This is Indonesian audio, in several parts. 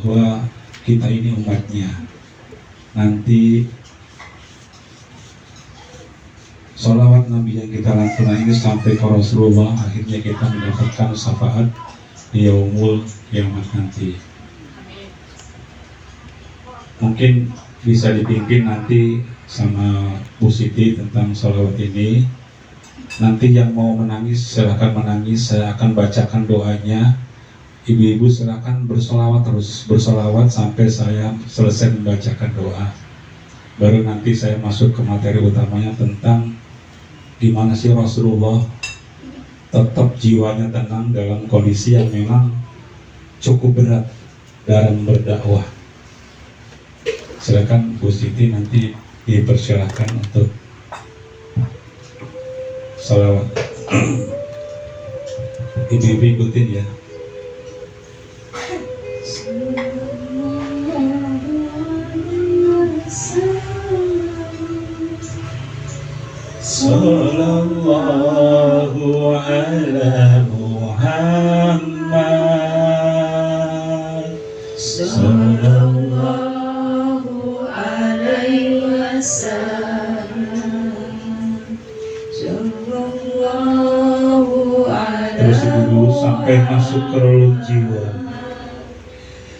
bahwa kita ini umatnya. Nanti sholawat Nabi yang kita lakukan ini sampai ke Rasulullah, akhirnya kita mendapatkan syafaat di yaumul kiamat nanti. Mungkin bisa dipimpin nanti sama Bu Siti tentang sholawat ini. Nanti yang mau menangis silakan menangis, saya akan bacakan doanya. Ibu-ibu silakan bersolawat, terus bersolawat sampai saya selesai membacakan doa. Baru nanti saya masuk ke materi utamanya tentang gimana sih Rasulullah tetap jiwanya tenang dalam kondisi yang memang cukup berat dalam berdakwah. Silakan Bu Siti nanti dipersilahkan untuk salawat. Ibu-ibu ikutin ya. Sallallahu ala Muhammad, sallallahu alaihi wasallam, sallallahu alaihi. Terus dulu sampai masuk ke relung jiwa,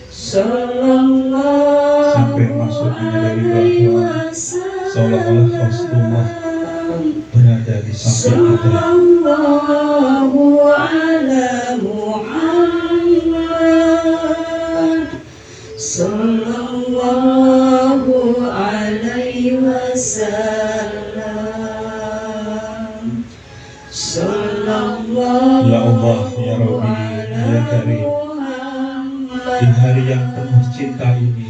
sallallahu sampai masuk menyadari bahwa seolah-olah Rasulullah berada di samping kita. Sallallahu ala Muhammad, sallallahu alaihi wasallam, sallallahu. Ya Allah, ya Rabbi, ya Karim, di hari yang penuh cinta ini,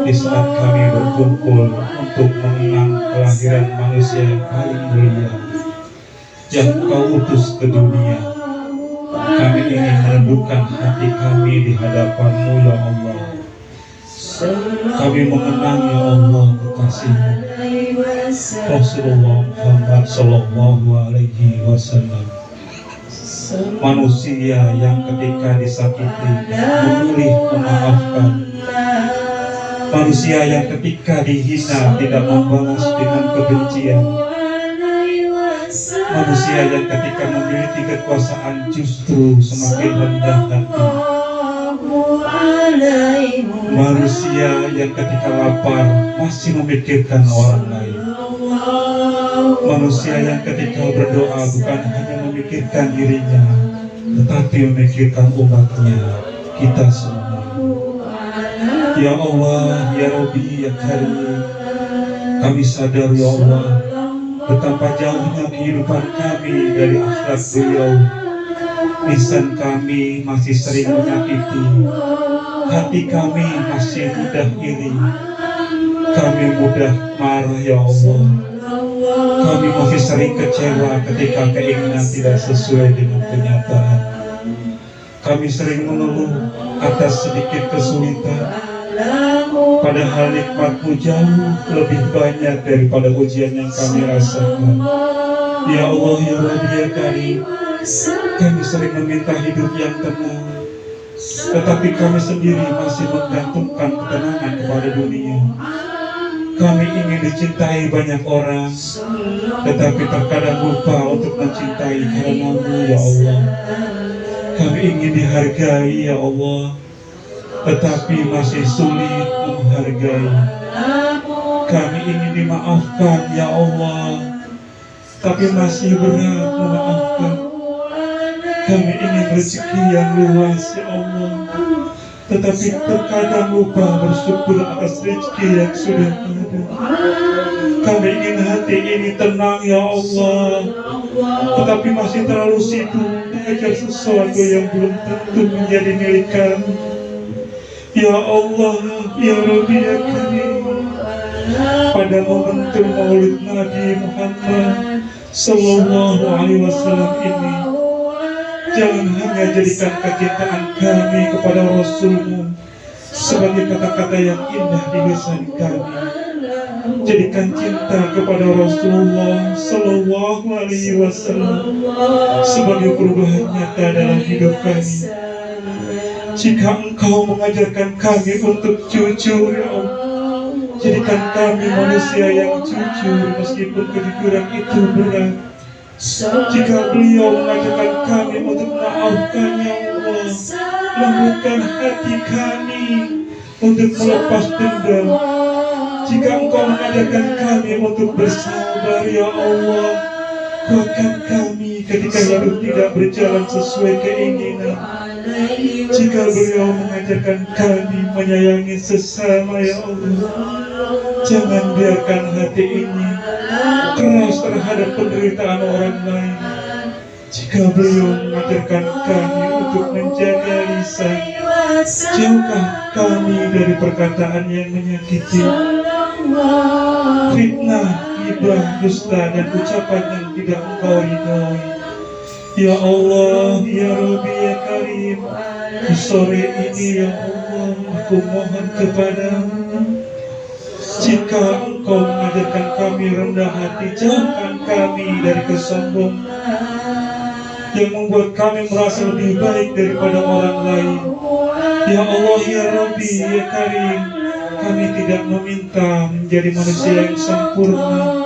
di saat kami berkumpul untuk mengenang kelahiran manusia yang paling mulia yang Kau utus ke dunia, kami ingin menundukkan hati kami di hadapan-Mu ya Allah. Kami mengenang ya Allah kekasih-Mu Rasulullah Muhammad sallallahu alaihi wasallam, manusia yang ketika disakiti memilih memaafkan, manusia yang ketika dihina tidak membalas dengan kebencian, manusia yang ketika memiliki kekuasaan justru semakin rendah hati, manusia yang ketika lapar masih memikirkan orang lain, manusia yang ketika berdoa bukan hanya memikirkan dirinya tetapi memikirkan umatnya, kita semua. Ya Allah, ya Rabbi, ya Karim, kami sadar ya Allah betapa jauhnya kehidupan kami dari akhlak beliau. Lisan kami masih sering menyakiti, hati kami masih mudah iri, kami mudah marah ya Allah. Kami masih sering kecewa ketika keinginan tidak sesuai dengan kenyataan. Kami sering mengeluh atas sedikit kesulitan, padahal nikmat-Mu jauh lebih banyak daripada ujian yang kami rasakan. Ya Allah, ya Rabbi, ya Karim, kami sering meminta hidup yang tenang, tetapi kami sendiri masih menggantungkan ketenangan kepada dunia. Kami ingin dicintai banyak orang, tetapi terkadang lupa untuk mencintai karena-Mu ya Allah. Kami ingin dihargai ya Allah, tetapi masih sulit menghargai. Kami ingin dimaafkan ya Allah, tapi masih berat memaafkan. Kami ingin rezeki yang luas ya Allah, tetapi terkadang lupa bersyukur atas rezeki yang sudah ada. Kami ingin hati ini tenang ya Allah, tetapi masih terlalu sibuk mengejar sesuatu yang belum tentu menjadi milik kami. Ya Allah, ya Rabbi, ya Karim, pada momentum Maulid Nabi Muhammad sallallahu alaihi wasallam ini, jangan hanya jadikan kecintaan kami kepada Rasul-Mu sebagai kata-kata yang indah di lisan kami. Jadikan cinta kepada Rasulullah sallallahu alaihi wasallam sebagai perubahan nyata dalam hidup kami. Jika Engkau mengajarkan kami untuk jujur, ya Allah, jadikan kami manusia yang jujur meskipun kejujuran itu berat. Jika beliau mengajarkan kami untuk maafkan, ya Allah, lembutkan hati kami untuk melepas dendam. Jika Engkau mengajarkan kami untuk bersabar, ya Allah, kuatkan kami ketika hidup tidak berjalan sesuai keinginan. Jika beliau mengajarkan kami menyayangi sesama, ya Allah, jangan biarkan hati ini keras terhadap penderitaan orang lain. Jika beliau mengajarkan kami untuk menjaga lisan, jauhkan kami dari perkataan yang menyakiti, fitnah, ghibah, dusta, dan ucapan yang tidak Engkau ridhoi. Ya Allah, ya Rabbi, ya Karim, di sore ini, ya Allah, aku mohon kepadamu, jika Engkau mengajarkan kami rendah hati, jauhkan kami dari kesombongan yang membuat kami merasa lebih baik daripada orang lain. Ya Allah, ya Rabbi, ya Karim, kami tidak meminta menjadi manusia yang sempurna.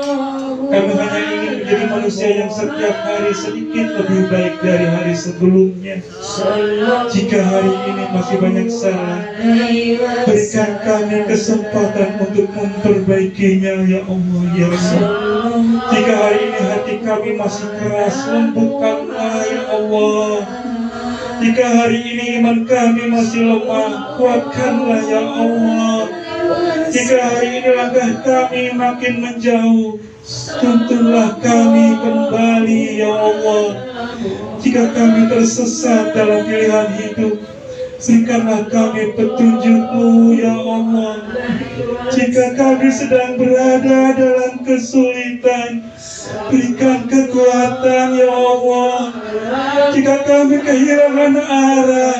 Kami hanya ingin menjadi manusia yang setiap hari sedikit lebih baik dari hari sebelumnya. Jika hari ini masih banyak salah, berikan kami kesempatan untuk memperbaikinya, ya Allah, ya Rabbi. Jika hari ini hati kami masih keras, lembutkanlah, ya Allah. Jika hari ini iman kami masih lemah, kuatkanlah, ya Allah. Jika hari ini langkah kami makin menjauh, tuntunlah kami kembali, ya Allah. Jika kami tersesat dalam pilihan hidup, berikanlah kami petunjuk-Mu, ya Allah. Jika kami sedang berada dalam kesulitan, berikan kekuatan, ya Allah. Jika kami kehilangan arah,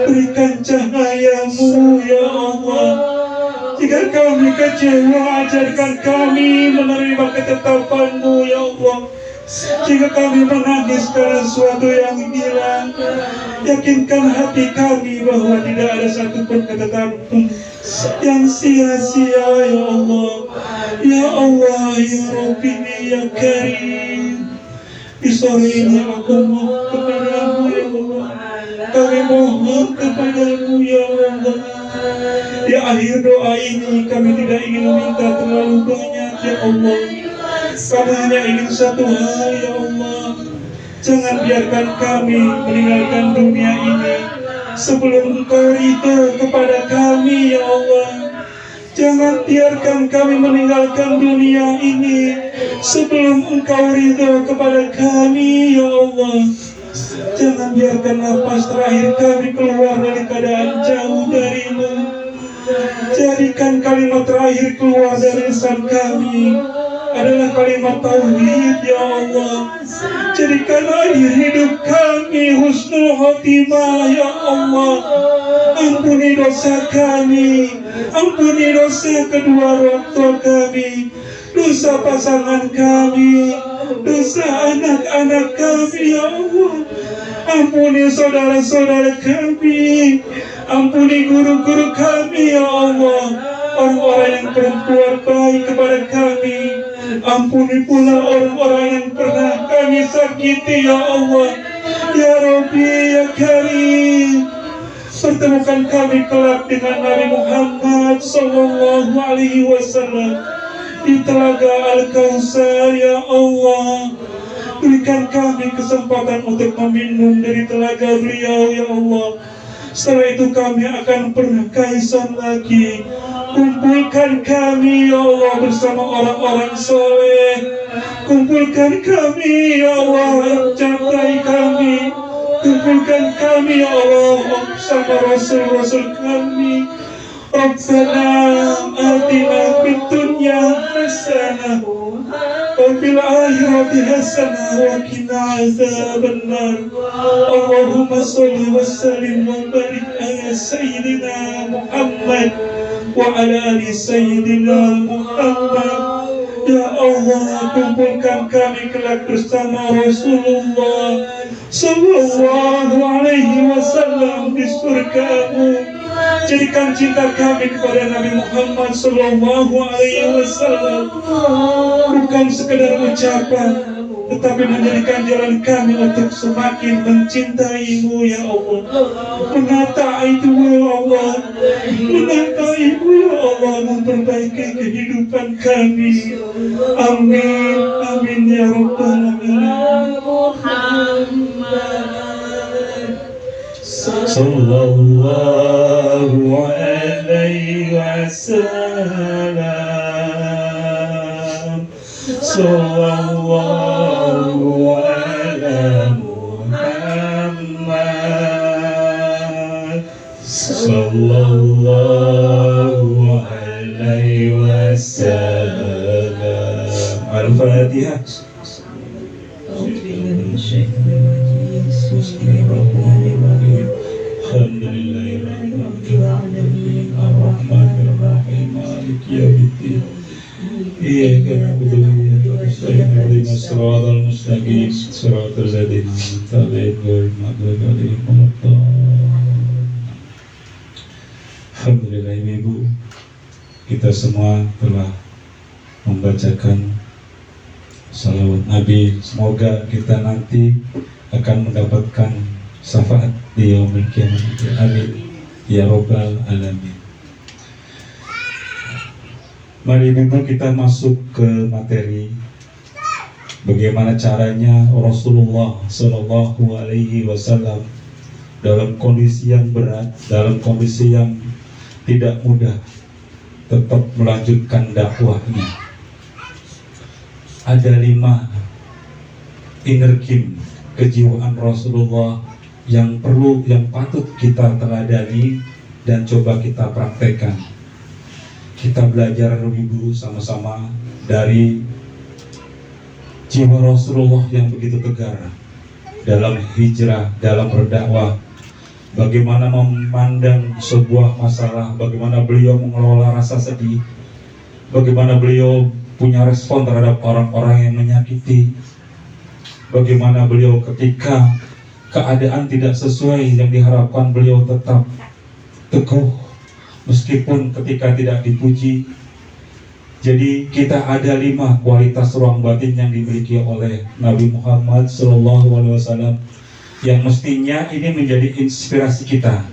berikan cahaya-Mu, ya Allah. Jika kami kecewa, ajarkan kami menerima ketetapan-Mu, ya Allah. Jika kami menangis karena sesuatu yang hilang, yakinkan hati kami bahwa tidak ada satupun ketetapan yang sia-sia, ya Allah. Ya Allah, ya Rabbi, ya Karim, di sore ini aku mohon kepadamu, ya Allah. Kami mohon kepadamu, ya Allah. Di akhir doa ini kami tidak ingin meminta terlalu banyak, ya Allah. Kami hanya ingin satu hal, ya Allah. Jangan biarkan kami meninggalkan dunia ini sebelum Engkau ridho kepada kami, ya Allah. Jangan biarkan kami meninggalkan dunia ini sebelum Engkau ridho kepada kami, ya Allah. Jangan biarkan nafas terakhir kami keluar dari keadaan jauh dari-Mu. Jadikan kalimat terakhir keluar dari lisan kami adalah kalimat tauhid, ya Allah. Jadikan akhir hidup kami husnul khotimah, ya Allah. Ampuni dosa kami, ampuni dosa kedua orang tua kami, dosa pasangan kami, dosa anak-anak kami, ya Allah. Ampuni saudara-saudara kami, ampuni guru-guru kami, ya Allah. Orang-orang yang perempuan baik kepada kami, ampuni pula orang-orang yang pernah kami sakiti, ya Allah. Ya Rabbi, ya Karim, pertemukan kami kelak dengan Nabi Muhammad Sallallahu Alaihi Wasallam di Telaga Al-Kautsar, ya Allah. Berikan kami kesempatan untuk meminum dari telaga beliau, ya Allah. Setelah itu kami akan pernah kaisan lagi. Kumpulkan kami, ya Allah, bersama orang-orang soleh. Kumpulkan kami, ya Allah, yang mencintai kami. Kumpulkan kami, ya Allah, bersama Rasul-Rasul kami. Rabbana atina fid dunya hasanah wa fil akhirati hasanah wa qina azabannar. Allahumma shalli wa sallim wa barik ala sayyidina Muhammad wa ala ali sayyidina Muhammad. Ya Allah, kumpulkan kami kelak bersama Rasulullah Sallallahu alaihi wasallam di surgamu. Jadikan cinta kami kepada Nabi Muhammad Sallallahu alaihi wasallam bukan sekedar ucapan, tetapi menjadikan jalan kami untuk semakin mencintaimu ya Allah, mengataaimu ya Allah, mengataaimu ya Allah, memperbaiki kehidupan kami. Amin, amin ya Rabbal alamin. Sallallahu alaihi wasallam. Sallallahu ala Muhammad. Sallallahu alaihi wasallam. Al-Fatihah. Alhamdulillahirrahmanirrahim. Ar-Rahmanirrahim. Maliki yaumiddin. Iyyaka na'budu wa iyyaka nasta'in. Ihdinas siratal mustaqim. Siratal ladzina an'amta 'alaihim ghairil maghdubi 'alaihim waladdallin. Alhamdulillah Ibu, kita semua telah membacakan salawat Nabi. Semoga kita nanti akan mendapatkan syafaat di yaumil qiyamah. Amin ya Rabbal alamin. Mari Ibu kita masuk ke materi. Bagaimana caranya Rasulullah Shallallahu alaihi wasallam dalam kondisi yang berat, dalam kondisi yang tidak mudah, tetap melanjutkan dakwahnya. Ada 5 inner kin kejiwaan Rasulullah yang patut kita teladani dan coba kita praktekkan. Kita belajar lebih dulu sama-sama dari jiwa Rasulullah yang begitu tegar dalam hijrah, dalam berdakwah. Bagaimana memandang sebuah masalah, bagaimana beliau mengelola rasa sedih, bagaimana beliau punya respon terhadap orang-orang yang menyakiti, bagaimana beliau ketika keadaan tidak sesuai yang diharapkan beliau tetap teguh meskipun ketika tidak dipuji. Jadi kita ada 5 kualitas ruang batin yang dimiliki oleh Nabi Muhammad SAW yang mestinya ini menjadi inspirasi kita.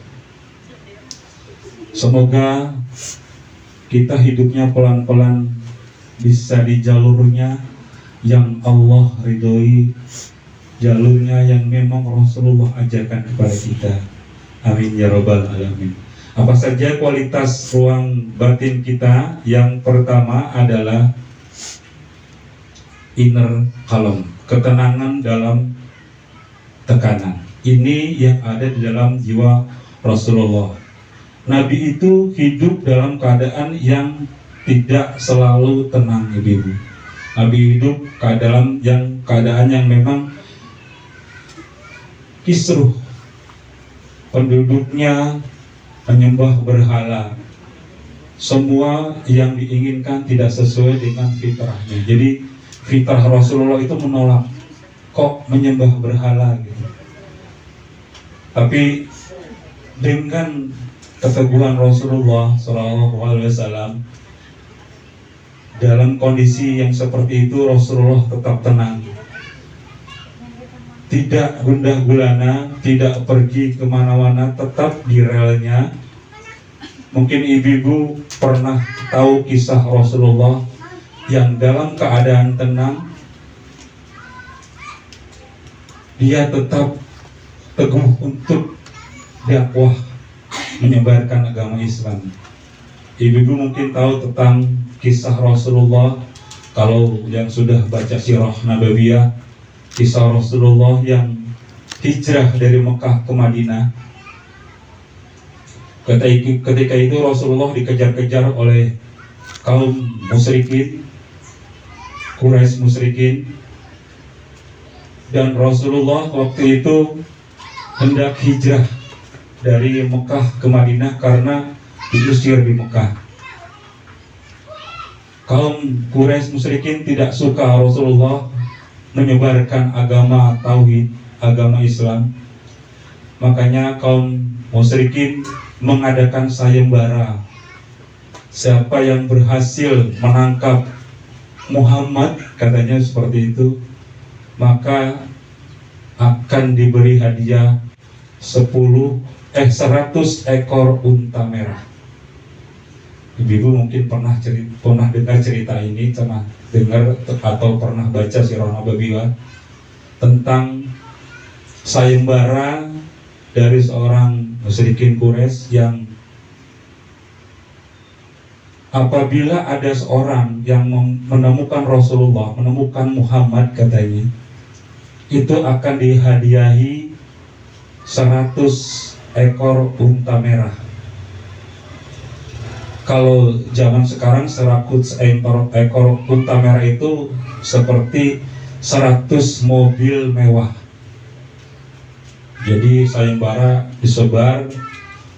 Semoga kita hidupnya pelan-pelan bisa di jalurnya yang Allah ridhoi, jalurnya yang memang Rasulullah ajarkan kepada kita. Amin ya Rabbal alamin. Apa saja kualitas ruang batin kita? Yang pertama adalah inner calm, ketenangan dalam tekanan. Ini yang ada di dalam jiwa Rasulullah. Nabi itu hidup dalam keadaan yang tidak selalu tenang, Ibu. Nabi hidup dalam keadaan yang memang kisruh. Penduduknya menyembah berhala. Semua yang diinginkan tidak sesuai dengan fitrahnya. Jadi fitrah Rasulullah itu menolak, kok menyembah berhala gitu. Tapi dengan keteguhan Rasulullah SAW, dalam kondisi yang seperti itu Rasulullah tetap tenang, tidak gundah gulana, tidak pergi kemana-mana, tetap di relnya. Mungkin ibu-ibu pernah tahu kisah Rasulullah yang dalam keadaan tenang dia tetap teguh untuk dakwah menyebarkan agama Islam. Ibu-ibu mungkin tahu tentang kisah Rasulullah. Kalau yang sudah baca sirah Nabawiyah, kisah Rasulullah yang hijrah dari Mekah ke Madinah. Ketika itu Rasulullah dikejar-kejar oleh kaum musyrikin, Quraisy musyrikin, dan Rasulullah waktu itu hendak hijrah dari Mekah ke Madinah karena diusir di Mekah. Kaum Quraisy musyrikin tidak suka Rasulullah menyebarkan agama tauhid, agama Islam. Makanya kaum musyrikin mengadakan sayembara. Siapa yang berhasil menangkap Muhammad, katanya seperti itu, maka akan diberi hadiah 100 ekor unta merah. Ibu mungkin pernah dengar cerita ini, pernah dengar atau pernah baca Sirah Nabawiyah tentang sayembara dari seorang musyrikin Quraisy yang apabila ada seorang yang menemukan Rasulullah, menemukan Muhammad katanya, itu akan dihadiahi 100 ekor unta merah. Kalau zaman sekarang 100 ekor unta merah itu seperti 100 mobil mewah. Jadi sayembara disebar,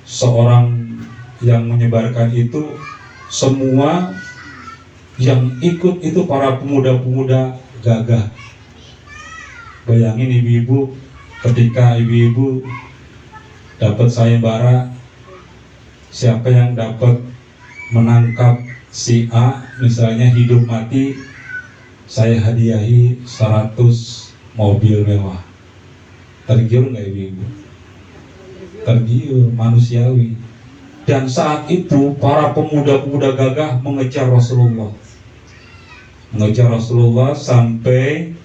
seorang yang menyebarkan itu, semua yang ikut itu para pemuda-pemuda gagah. Bayangin ibu-ibu, ketika ibu-ibu dapat sayembara, siapa yang dapat menangkap si A, misalnya hidup mati, saya hadiahi 100 mobil mewah. Tergiur nggak ibu-ibu? Tergiur, manusiawi. Dan saat itu para pemuda-pemuda gagah mengejar Rasulullah. Mengejar Rasulullah sampai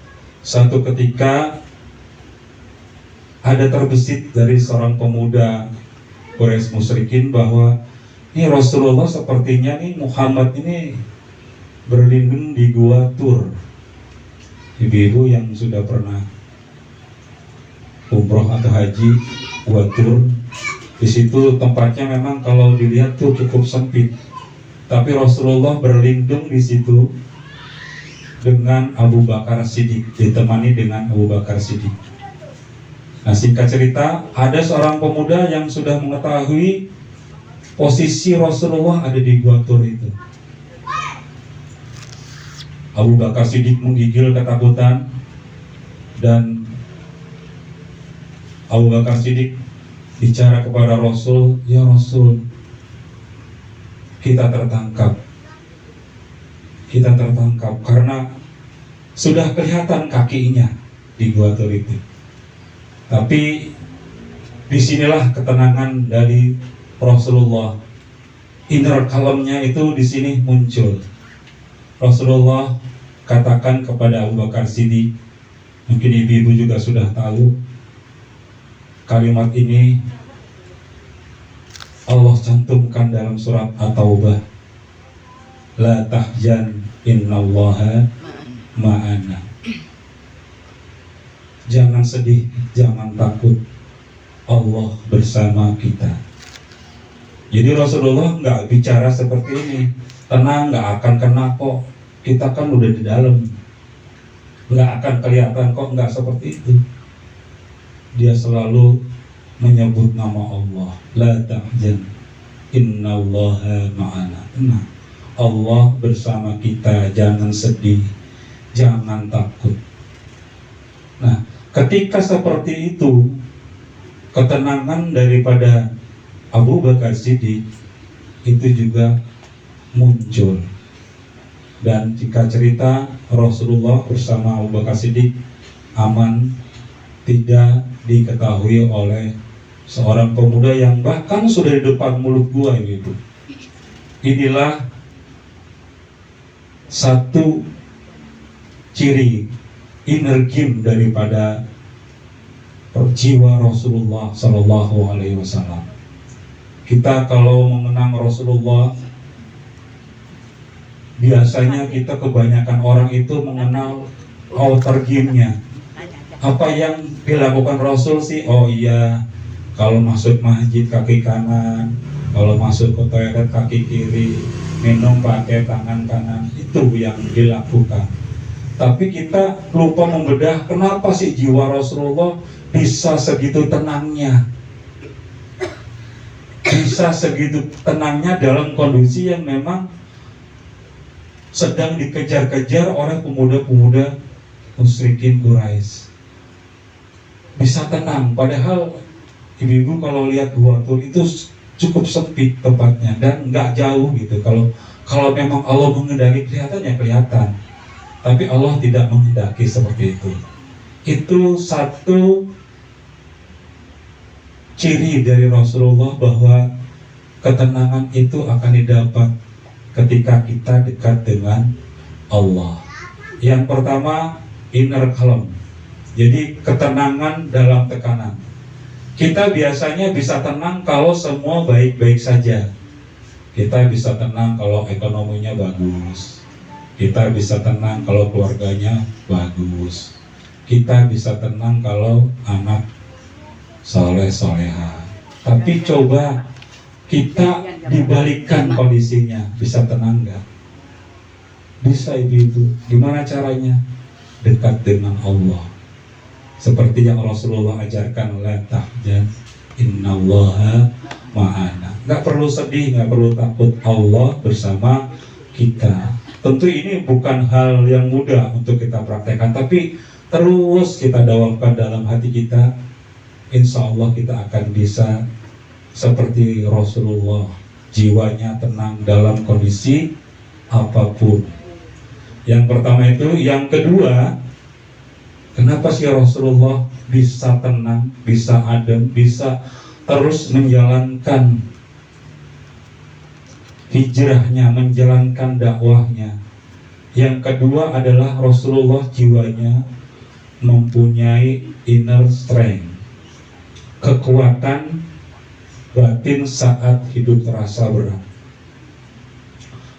satu ketika ada terbesit dari seorang pemuda Quraisy musyrikin bahwa ini Rasulullah sepertinya nih Muhammad ini berlindung di gua Tur. Ibu-ibu yang sudah pernah umroh atau haji, gua Tur, di situ tempatnya memang kalau dilihat tuh cukup sempit, tapi Rasulullah berlindung di situ dengan Abu Bakar Siddiq, ditemani dengan Abu Bakar Siddiq. Nah, singkat cerita, ada seorang pemuda yang sudah mengetahui posisi Rasulullah ada di gua Tur itu. Abu Bakar Siddiq menggigil ketakutan, dan Abu Bakar Siddiq bicara kepada Rasul, ya Rasul, kita tertangkap karena sudah kelihatan kakinya di gua Tur itu. Tapi disinilah ketenangan dari Rasulullah. Inner calm-nya itu di sini muncul. Rasulullah katakan kepada Abu Bakar Siddiq, mungkin ibu-ibu juga sudah tahu kalimat ini, Allah cantumkan dalam surat At-Taubah, la tahzan innallaha ma'ana. Jangan sedih, jangan takut, Allah bersama kita. Jadi Rasulullah nggak bicara seperti ini, tenang, nggak akan kena kok, kita kan udah di dalam, nggak akan kelihatan kok, nggak seperti itu. Dia selalu menyebut nama Allah, la tahzan innallaha ma'ana. Tenang, Allah bersama kita, jangan sedih, jangan takut. Nah, ketika seperti itu, ketenangan daripada Abu Bakar Siddiq itu juga muncul. Dan jika cerita Rasulullah bersama Abu Bakar Siddiq aman, tidak diketahui oleh seorang pemuda yang bahkan sudah di depan mulut gua itu. Inilah satu ciri inner game daripada jiwa Rasulullah Sallallahu Alaihi Wasallam. Kita kalau mengenang Rasulullah, biasanya kita kebanyakan orang itu mengenal outer game-nya. Apa yang dilakukan Rasul sih? Oh iya, kalau masuk masjid kaki kanan, kalau masuk ke toilet kaki kiri, minum pakai tangan kanan, itu yang dilakukan. Tapi kita lupa membedah kenapa sih jiwa Rasulullah bisa segitu tenangnya, bisa segitu tenangnya dalam kondisi yang memang sedang dikejar-kejar oleh pemuda-pemuda musyrikin Quraisy. bisa tenang. Padahal ibu-ibu kalau lihat Gua Tur itu cukup sempit tempatnya dan nggak jauh gitu. Kalau memang Allah mengendaki kelihatannya kelihatan, tapi Allah tidak mengendaki seperti itu. Itu satu ciri dari Rasulullah bahwa ketenangan itu akan didapat ketika kita dekat dengan Allah. Yang pertama, inner calm. Jadi ketenangan dalam tekanan. Kita biasanya bisa tenang kalau semua baik-baik saja. Kita bisa tenang kalau ekonominya bagus. Kita bisa tenang kalau keluarganya bagus. Kita bisa tenang kalau anak soleh-soleha. Tapi coba kita dibalikkan kondisinya, bisa tenang nggak? Bisa ibu-ibu. Gimana caranya? Dekat dengan Allah. Seperti yang Rasulullah ajarkan, la tahzan, innallaha ma'ana. Nggak perlu sedih, nggak perlu takut, Allah bersama kita. Tentu ini bukan hal yang mudah untuk kita praktekkan, tapi terus kita dawamkan dalam hati kita. Insya Allah kita akan bisa seperti Rasulullah, jiwanya tenang dalam kondisi apapun. Yang pertama itu. Yang kedua, kenapa sih Rasulullah bisa tenang, bisa adem, bisa terus menjalankan hijrahnya, menjalankan dakwahnya? Yang kedua adalah Rasulullah jiwanya mempunyai inner strength, kekuatan batin saat hidup terasa berat,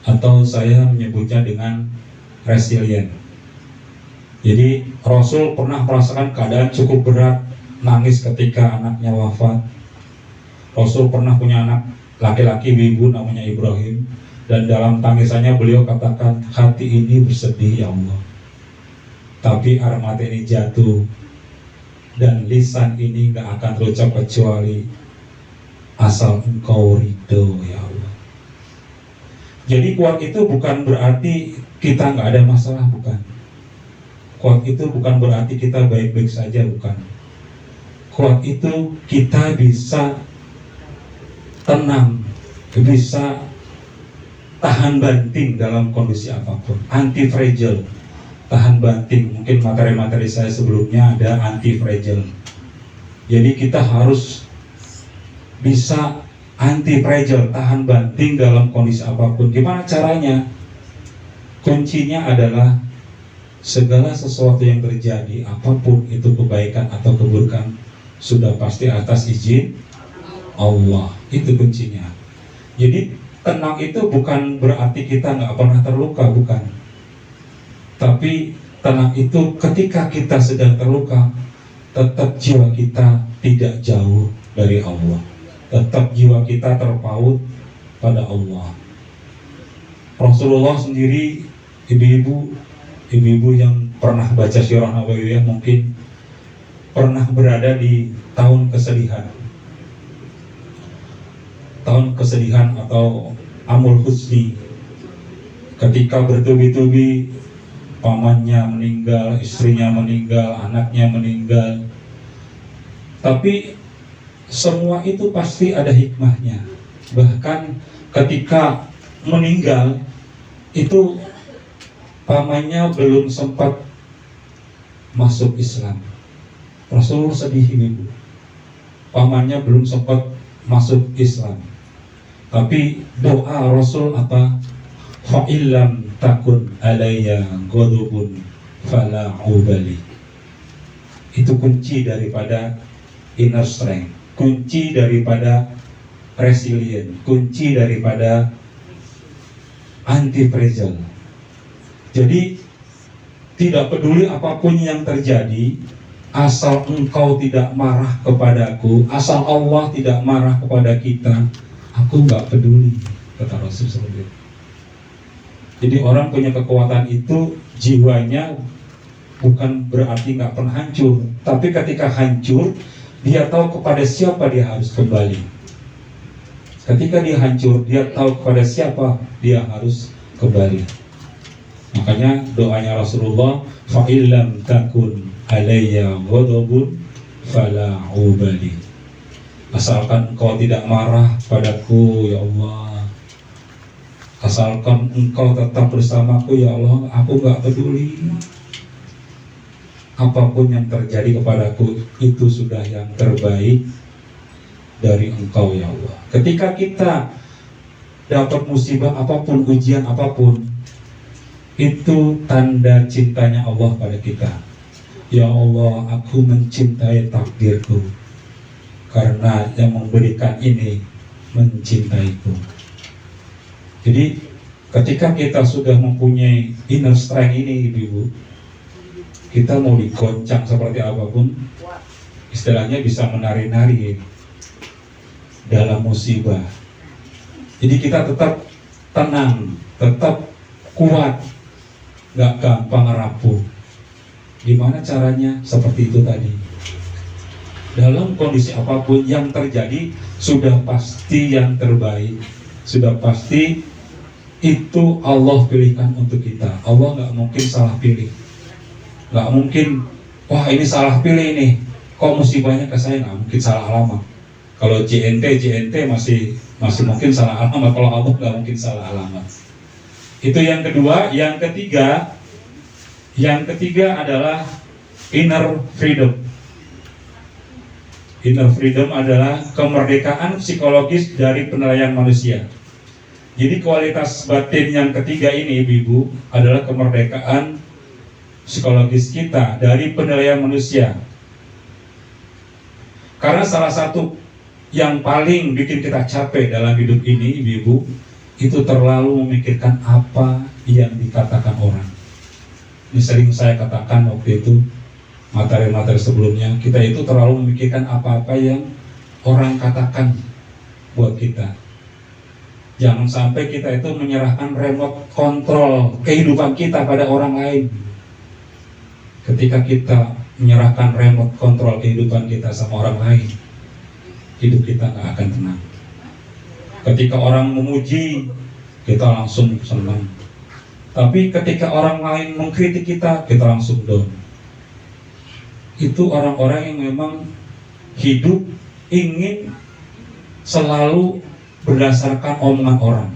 atau saya menyebutnya dengan resilient. Jadi Rasul pernah merasakan keadaan cukup berat, nangis ketika anaknya wafat. Rasul pernah punya anak laki-laki ibu namanya Ibrahim, dan dalam tangisannya beliau katakan, hati ini bersedih ya Allah, tapi air mata ini jatuh, dan lisan ini gak akan terucap kecuali asal Engkau ridho ya Allah. Jadi kuat itu bukan berarti kita gak ada masalah, bukan. Kuat itu bukan berarti kita baik-baik saja, bukan. Kuat itu kita bisa tenang, bisa tahan banting dalam kondisi apapun, anti fragile. Tahan banting, mungkin materi-materi saya sebelumnya ada anti fragile. Jadi kita harus bisa anti fragile, tahan banting dalam kondisi apapun. Gimana caranya? Kuncinya adalah segala sesuatu yang terjadi, apapun itu kebaikan atau keburukan, sudah pasti atas izin Allah. Itu kuncinya. Jadi tenang itu bukan berarti kita nggak pernah terluka, bukan. Tapi tenang itu ketika kita sedang terluka, tetap jiwa kita tidak jauh dari Allah, tetap jiwa kita terpaut pada Allah. Rasulullah sendiri, ibu-ibu yang pernah baca Sirah Nabawiyah mungkin pernah berada di tahun kesedihan atau Amul Husni, ketika bertubi-tubi pamannya meninggal, istrinya meninggal, anaknya meninggal. Tapi semua itu pasti ada hikmahnya. Bahkan ketika meninggal itu pamannya belum sempat masuk Islam. Rasulullah sedih ibu. Pamannya belum sempat masuk Islam. Tapi doa Rasul apa? Fa'illam takun alayya ghadabun fala ubali. Itu kunci daripada inner strength, kunci daripada resilient, kunci daripada anti fragile. Jadi tidak peduli apapun yang terjadi, asal Engkau tidak marah kepadaku, asal Allah tidak marah kepada kita, aku nggak peduli, kata Rasul seperti itu. Jadi orang punya kekuatan itu, jiwanya bukan berarti nggak pernah hancur, tapi ketika hancur dia tahu kepada siapa dia harus kembali. Ketika dia hancur, dia tahu kepada siapa dia harus kembali. Makanya doanya Rasulullah, fa'illam takun alayya ghadabun fala ubali. Asalkan Engkau tidak marah padaku ya Allah, asalkan Engkau tetap bersamaku ya Allah, aku gak peduli apapun yang terjadi kepadaku, itu sudah yang terbaik dari Engkau ya Allah. Ketika kita dapat musibah apapun, ujian apapun, itu tanda cintanya Allah pada kita. Ya Allah, aku mencintai takdirku karena yang memberikan ini mencintaiku. Jadi ketika kita sudah mempunyai inner strength ini, ibu-ibu, kita mau digoncang seperti apapun, istilahnya bisa menari-nari dalam musibah. Jadi kita tetap tenang, tetap kuat, gak gampang rapuh. Gimana caranya? Seperti itu tadi. Dalam kondisi apapun yang terjadi, sudah pasti yang terbaik, sudah pasti itu Allah pilihkan untuk kita. Allah gak mungkin salah pilih, gak mungkin, wah ini salah pilih nih, kok musibahnya ke saya, gak mungkin salah alamat. Kalau JNT masih mungkin salah alamat, kalau Allah gak mungkin salah alamat. Itu yang kedua. Yang ketiga adalah inner freedom. Inner freedom adalah kemerdekaan psikologis dari penilaian manusia. Jadi kualitas batin yang ketiga ini, ibu-ibu, adalah kemerdekaan psikologis kita dari penilaian manusia. Karena salah satu yang paling bikin kita capek dalam hidup ini, ibu-ibu, itu terlalu memikirkan apa yang dikatakan orang. Ini sering saya katakan waktu itu, materi-materi sebelumnya, kita itu terlalu memikirkan apa-apa yang orang katakan buat kita. Jangan sampai kita itu menyerahkan remote kontrol kehidupan kita pada orang lain. Ketika kita menyerahkan remote kontrol kehidupan kita sama orang lain, hidup kita gak akan tenang. Ketika orang memuji, kita langsung senang. Tapi ketika orang lain mengkritik kita, kita langsung down. Itu orang-orang yang memang hidup ingin selalu berdasarkan omongan orang.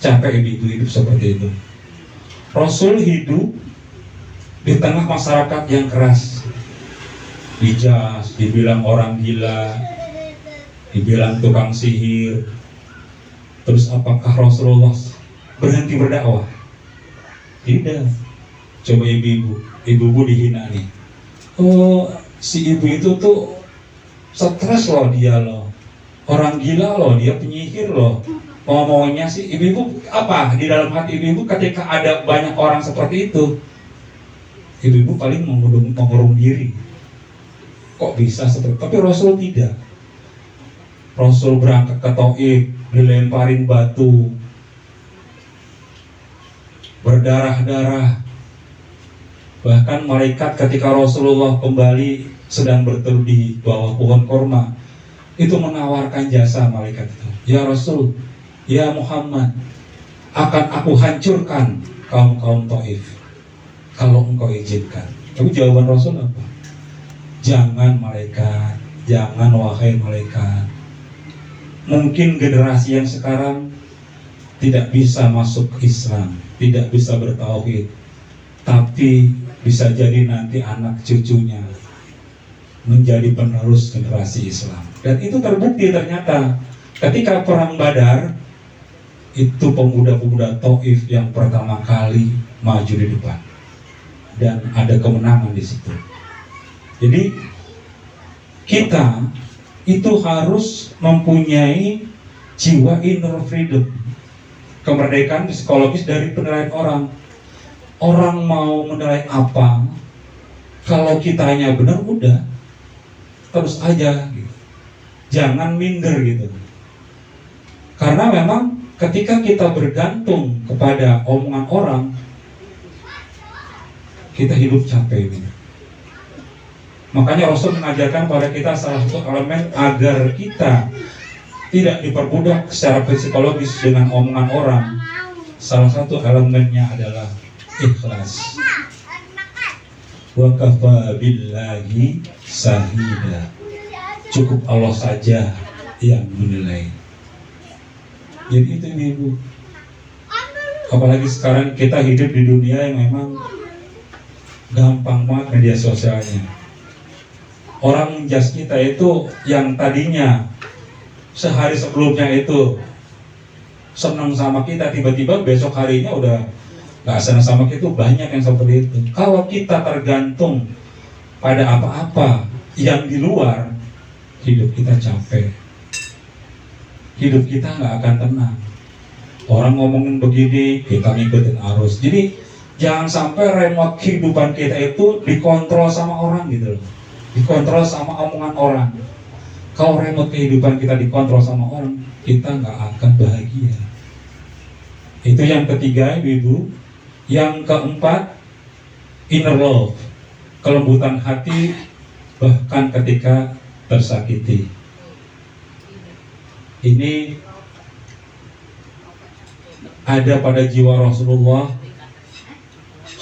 Capek ibu hidup seperti itu. Rasul hidup di tengah masyarakat yang keras, dijudge, dibilang orang gila, dibilang tukang sihir. Terus apakah Rasulullah berhenti berdakwah? Tidak. Coba ibu-ibu dihina nih. Oh, si ibu itu tuh stres loh dia loh, orang gila loh, dia penyihir loh. Ngomongnya sih ibu-ibu apa di dalam hati ibu-ibu ketika ada banyak orang seperti itu? Ibu-ibu paling mengurung diri. Kok bisa seperti itu? Tapi Rasul tidak. Rasul berangkat ke Taif, dilemparin batu, berdarah-darah. Bahkan malaikat ketika Rasulullah kembali sedang berteduh di bawah pohon korma, itu menawarkan jasa malaikat itu. Ya Rasul, ya Muhammad, akan aku hancurkan kaum Taif kalau engkau izinkan. Tapi jawaban Rasul apa? Jangan malaikat, jangan wahai malaikat. Mungkin generasi yang sekarang tidak bisa masuk Islam, tidak bisa bertauhid, tapi bisa jadi nanti anak cucunya menjadi penerus generasi Islam. Dan itu terbukti ternyata ketika perang Badar, itu pemuda-pemuda Taif yang pertama kali maju di depan dan ada kemenangan di situ. Jadi kita itu harus mempunyai jiwa inner freedom, kemerdekaan psikologis dari penilaian orang. Orang mau menilai apa, kalau kitanya benar udah terus aja gitu. Jangan minder gitu. Karena memang ketika kita bergantung kepada omongan orang, kita hidup capek gitu. Makanya Rasul mengajarkan pada kita salah satu elemen agar kita tidak diperbudak secara psikologis dengan omongan orang. Salah satu elemennya adalah ikhlas. Wa kafa billahi syahida. Cukup Allah saja yang menilai. Jadi itu Ibu. Apalagi sekarang kita hidup di dunia yang memang gampang banget media sosialnya. Orang menjudge kita itu yang tadinya sehari sebelumnya itu senang sama kita, tiba-tiba besok harinya udah gak senang sama kita. Banyak yang seperti itu. Kalau kita tergantung pada apa-apa yang di luar, hidup kita capek, hidup kita gak akan tenang. Orang ngomongin begini, kita ngikutin arus. Jadi jangan sampai remote kehidupan kita itu dikontrol sama orang gitu loh, dikontrol sama omongan orang. Kalau remote kehidupan kita dikontrol sama orang, kita nggak akan bahagia. Itu yang ketiga, Ibu. Yang keempat, inner love, kelembutan hati bahkan ketika tersakiti. Ini ada pada jiwa Rasulullah,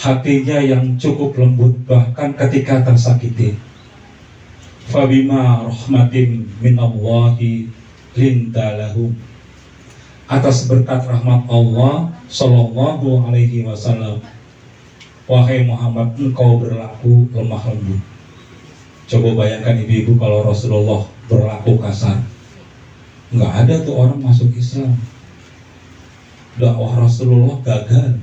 hatinya yang cukup lembut bahkan ketika tersakiti. Fabima rahmatin minallahi lintalahum, atas berkat rahmat Allah sallallahu alaihi wasallam, wahai Muhammad, engkau berlaku lemah lembut. Coba bayangkan ibu-ibu kalau Rasulullah berlaku kasar, nggak ada tuh orang masuk Islam. Dakwah Rasulullah gagal.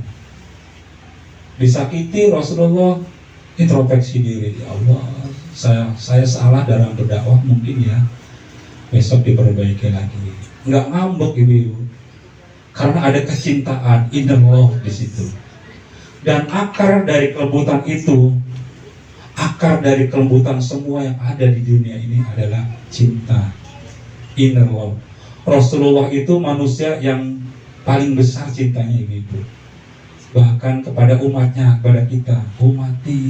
Disakiti Rasulullah, introspeksi diri. Ya Allah, saya salah dalam berdakwah mungkin ya, besok diperbaiki lagi. Nggak ngambek ibu-ibu, karena ada kecintaan, inner love di situ. Dan akar dari kelembutan itu, akar dari kelembutan semua yang ada di dunia ini adalah cinta, inner love. Rasulullah itu manusia yang paling besar cintanya ibu-ibu, bahkan kepada umatnya, kepada kita. Umati,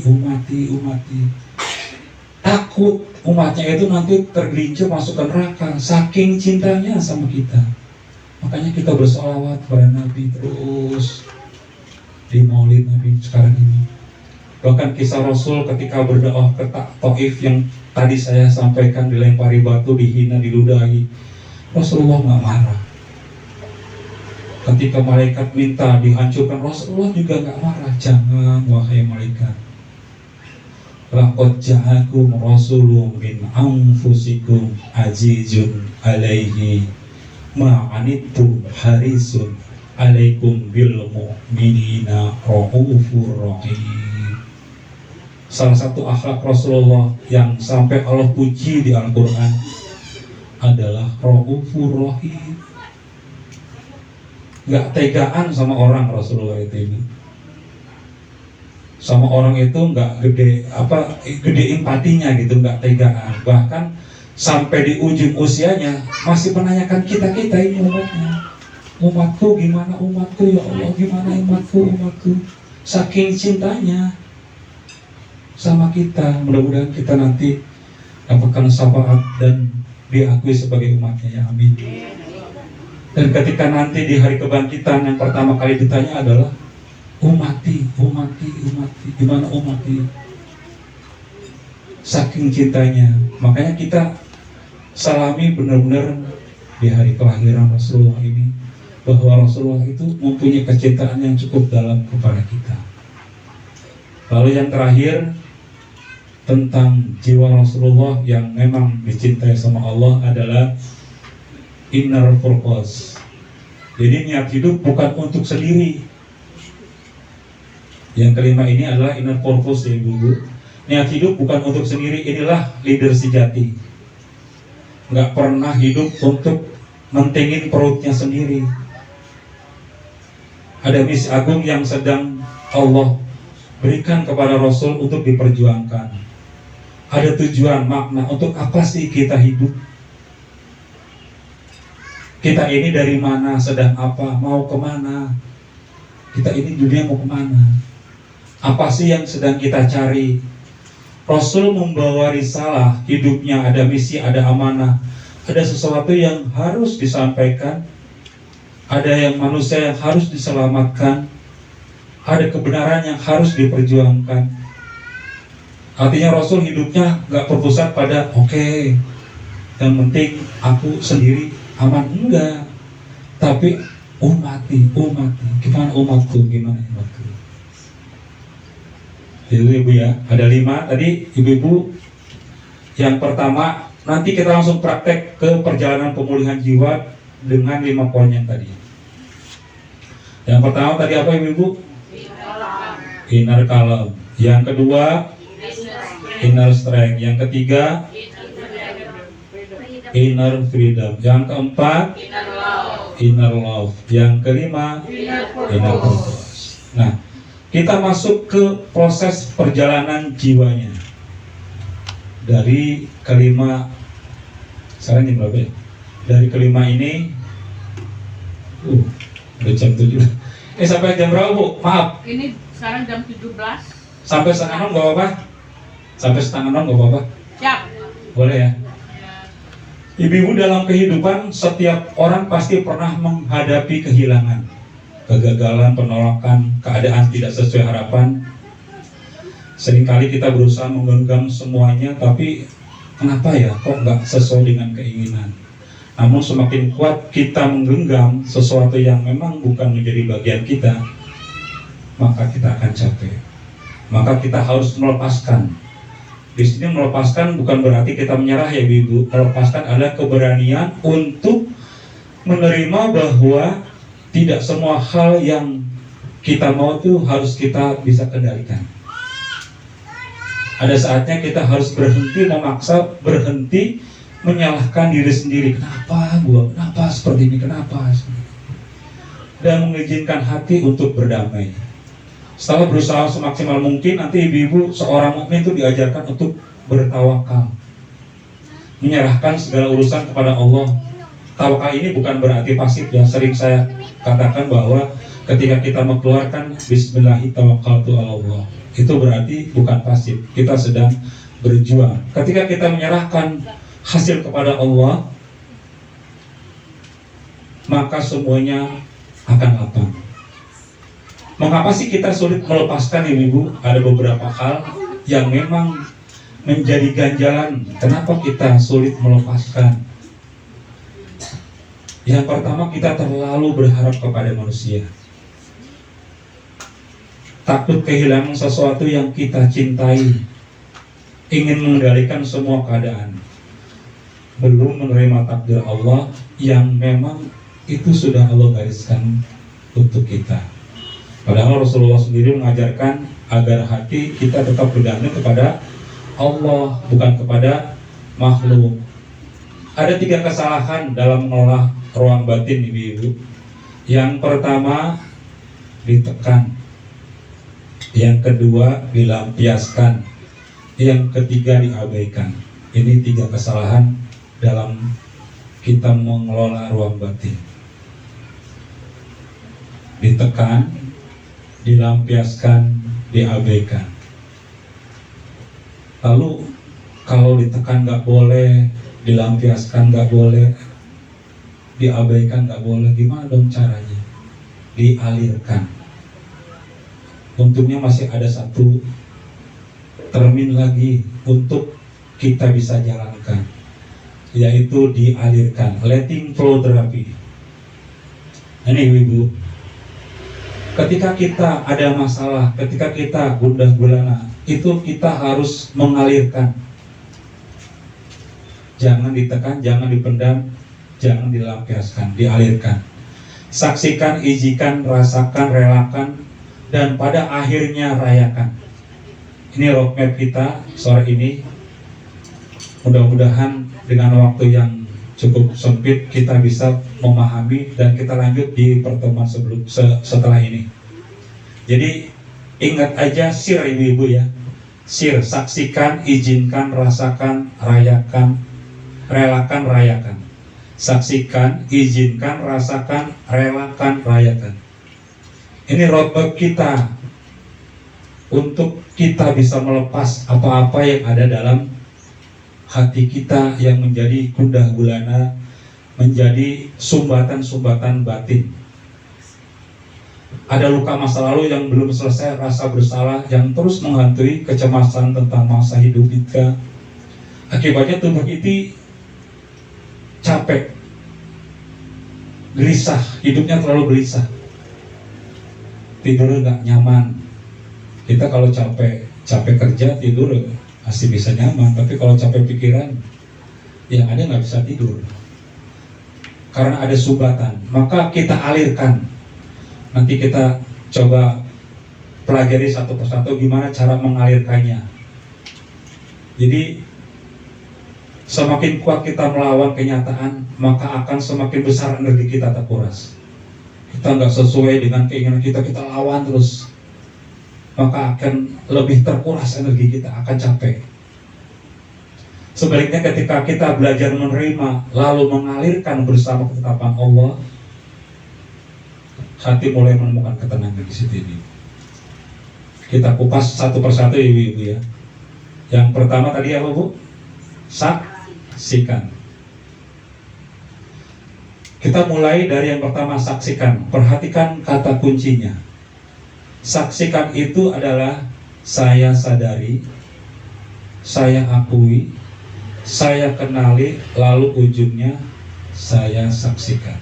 takut umatnya itu nanti tergelincir masuk ke neraka, saking cintanya sama kita. Makanya kita bersolawat kepada Nabi terus di maulid Nabi sekarang ini. Bahkan kisah Rasul ketika berdakwah ke Taif yang tadi saya sampaikan, dilempari batu, dihina, diludahi, Rasulullah nggak marah. Ketika malaikat minta dihancurkan, Rasulullah juga nggak marah. Jangan wahai malaikat, laqad ja'akum rasulun min anfusikum azizun alaihi ma anittum harisun alaikum bil mu'minina raufur rahim. Salah satu akhlak Rasulullah yang sampai Allah puji di Al-Quran adalah raufur rahim. Nggak tegaan sama orang Rasulullah itu ini. Sama orang itu nggak gede empatinya gitu, nggak tegaan. Bahkan sampai di ujung usianya masih menanyakan kita ini umatnya. Umatku gimana umatku, ya Allah gimana umatku. Saking cintanya sama kita. Mudah-mudahan kita nanti dapatkan syafaat dan diakui sebagai umatnya, ya amin. Dan ketika nanti di hari kebangkitan yang pertama kali ditanya adalah umati, gimana umati? Saking cintanya. Makanya kita salami benar-benar di hari kelahiran Rasulullah ini, bahwa Rasulullah itu mempunyai kecintaan yang cukup dalam kepada kita. Lalu yang terakhir, tentang jiwa Rasulullah yang memang dicintai sama Allah adalah inner purpose. Jadi niat hidup bukan untuk sendiri. Yang kelima ini adalah inner purpose ya ibu-ibu. Niat hidup bukan untuk sendiri. Inilah leader sejati. Nggak pernah hidup untuk mentingin perutnya sendiri. Ada misi agung yang sedang Allah berikan kepada Rasul untuk diperjuangkan. Ada tujuan, makna, untuk apa sih kita hidup? Kita ini dari mana, sedang apa, mau kemana? Kita ini dunia mau kemana? Apa sih yang sedang kita cari? Rasul membawa risalah hidupnya, ada misi, ada amanah. Ada sesuatu yang harus disampaikan. Ada yang manusia yang harus diselamatkan. Ada kebenaran yang harus diperjuangkan. Artinya Rasul hidupnya nggak berpusat pada oke, yang penting aku sendiri aman, enggak. Tapi umati, gimana umatku, gimana umatku. Itu ibu ya, ada 5 tadi ibu-ibu. Yang pertama, nanti kita langsung praktek ke perjalanan pemulihan jiwa dengan 5 poin yang tadi. Yang pertama tadi apa ibu-ibu? Inner calm. Yang kedua, inner strength. Yang ketiga, inner freedom. Yang keempat, inner love. Yang kelima, inner purpose. Nah, kita masuk ke proses perjalanan jiwanya. Dari kelima, sekarang jam berapa ya? Dari kelima ini, udah jam 7. Sampai jam berapa bu? Maaf. Ini sekarang jam 17. Sampai setengah 6 gak apa-apa? Sampai setengah 6 gak apa-apa? Siap. Boleh ya? Ibu-ibu, dalam kehidupan setiap orang pasti pernah menghadapi kehilangan, kegagalan, penolakan, keadaan tidak sesuai harapan. Seringkali kita berusaha menggenggam semuanya, tapi kenapa ya kok nggak sesuai dengan keinginan. Namun semakin kuat kita menggenggam sesuatu yang memang bukan menjadi bagian kita, maka kita akan capek. Maka kita harus melepaskan. Di sini melepaskan bukan berarti kita menyerah ya ibu. Melepaskan adalah keberanian untuk menerima bahwa tidak semua hal yang kita mau itu harus kita bisa kendalikan. Ada saatnya kita harus berhenti memaksa, berhenti menyalahkan diri sendiri. Kenapa gua? Kenapa seperti ini? Kenapa? Dan mengizinkan hati untuk berdamai. Setelah berusaha semaksimal mungkin, nanti ibu-ibu seorang mukmin itu diajarkan untuk bertawakal, menyerahkan segala urusan kepada Allah. Tawakal ini bukan berarti pasif ya. Sering saya katakan bahwa ketika kita mengeluarkan Bismillahirrahmanirrahim, itu berarti bukan pasif, kita sedang berjuang. Ketika kita menyerahkan hasil kepada Allah, maka semuanya akan lapang. Mengapa sih kita sulit melepaskan ibu-ibu? Ada beberapa hal yang memang menjadi ganjalan. Kenapa kita sulit melepaskan? Yang pertama, kita terlalu berharap kepada manusia. Takut kehilangan sesuatu yang kita cintai, ingin mengendalikan semua keadaan, belum menerima takdir Allah yang memang itu sudah Allah gariskan untuk kita. Padahal Rasulullah sendiri mengajarkan agar hati kita tetap bergantung kepada Allah, bukan kepada makhluk. Ada 3 kesalahan dalam mengelola ruang batin ibu-ibu. Yang pertama, ditekan. Yang kedua, dilampiaskan. Yang ketiga, diabaikan. Ini 3 kesalahan dalam kita mengelola ruang batin. Ditekan, dilampiaskan, diabaikan. Lalu kalau ditekan nggak boleh, dilampiaskan nggak boleh, diabaikan nggak boleh, gimana dong caranya? Dialirkan. Untungnya masih ada 1 termin lagi untuk kita bisa jalankan, yaitu dialirkan, letting flow therapy. Ini ibu-ibu, ketika kita ada masalah, ketika kita gundah gulana, itu kita harus mengalirkan. Jangan ditekan, jangan dipendam, jangan dilampiaskan, dialirkan. Saksikan, izinkan, rasakan, relakan, dan pada akhirnya rayakan. Ini roadmap kita sore ini. Mudah-mudahan dengan waktu yang cukup sempit kita bisa memahami, dan kita lanjut di pertemuan setelah ini. Jadi ingat aja SIR ibu-ibu ya. SIR, saksikan, izinkan, rasakan, rayakan, relakan, rayakan. Saksikan, izinkan, rasakan, relakan, rayakan. Ini roadmap kita untuk kita bisa melepas apa-apa yang ada dalam hati kita yang menjadi gundah gulana, menjadi sumbatan-sumbatan batin. Ada luka masa lalu yang belum selesai, rasa bersalah yang terus menghantui, kecemasan tentang masa hidup kita. Akibatnya tubuh kita capek, gelisah, hidupnya terlalu gelisah, tidur nggak nyaman. Kita kalau capek kerja tidur masih bisa nyaman, tapi kalau capek pikiran, yang ada nggak bisa tidur. Karena ada sumbatan, maka kita alirkan. Nanti kita coba pelajari satu persatu gimana cara mengalirkannya. Jadi semakin kuat kita melawan kenyataan, maka akan semakin besar energi kita terkuras. Kita nggak sesuai dengan keinginan kita lawan terus, maka akan lebih terkuras energi kita, akan capek. Sebaliknya ketika kita belajar menerima lalu mengalirkan bersama ketetapan Allah, hati mulai menemukan ketenangan di situ ini. Kita kupas satu persatu ibu-ibu ya. Yang pertama tadi apa Bu? Saksikan. Kita mulai dari yang pertama, saksikan. Perhatikan kata kuncinya. Saksikan itu adalah saya sadari, saya akui, saya kenali, lalu ujungnya saya saksikan.